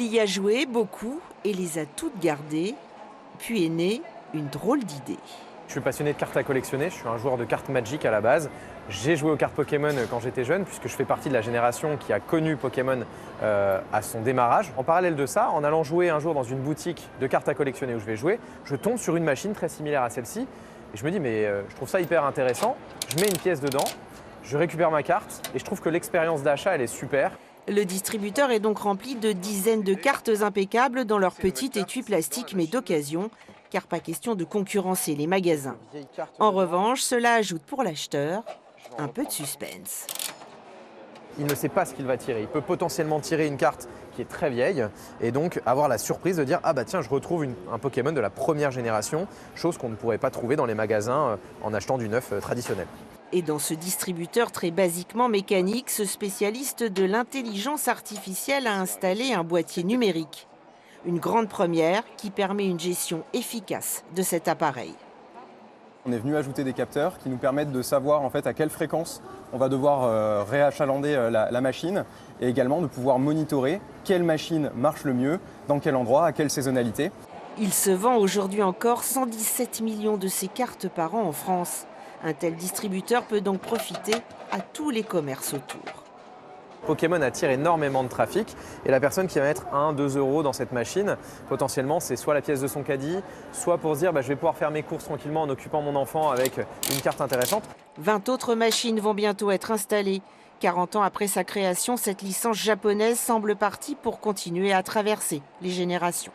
Il y a joué beaucoup et les a toutes gardées. Puis est née une drôle d'idée. Je suis passionné de cartes à collectionner, je suis un joueur de cartes Magic à la base. J'ai joué aux cartes Pokémon quand j'étais jeune, puisque je fais partie de la génération qui a connu Pokémon à son démarrage. En parallèle de ça, en allant jouer un jour dans une boutique de cartes à collectionner où je vais jouer, je tombe sur une machine très similaire à celle-ci. Et je me dis, mais je trouve ça hyper intéressant. Je mets une pièce dedans, je récupère ma carte et je trouve que l'expérience d'achat, elle est super. Le distributeur est donc rempli de dizaines de cartes impeccables dans leur petit étui plastique mais d'occasion, car pas question de concurrencer les magasins. En revanche, cela ajoute pour l'acheteur un peu de suspense. Il ne sait pas ce qu'il va tirer. Il peut potentiellement tirer une carte qui est très vieille et donc avoir la surprise de dire « Ah bah tiens, je retrouve un Pokémon de la première génération », chose qu'on ne pourrait pas trouver dans les magasins en achetant du neuf traditionnel. Et dans ce distributeur très basiquement mécanique, ce spécialiste de l'intelligence artificielle a installé un boîtier numérique. Une grande première qui permet une gestion efficace de cet appareil. On est venu ajouter des capteurs qui nous permettent de savoir en fait à quelle fréquence on va devoir réachalander la machine et également de pouvoir monitorer quelle machine marche le mieux, dans quel endroit, à quelle saisonnalité. Il se vend aujourd'hui encore 117 millions de ces cartes par an en France. Un tel distributeur peut donc profiter à tous les commerces autour. Pokémon attire énormément de trafic et la personne qui va mettre 1-2 euros dans cette machine, potentiellement c'est soit la pièce de son caddie, soit pour se dire je vais pouvoir faire mes courses tranquillement en occupant mon enfant avec une carte intéressante. 20 autres machines vont bientôt être installées. 40 ans après sa création, cette licence japonaise semble partie pour continuer à traverser les générations.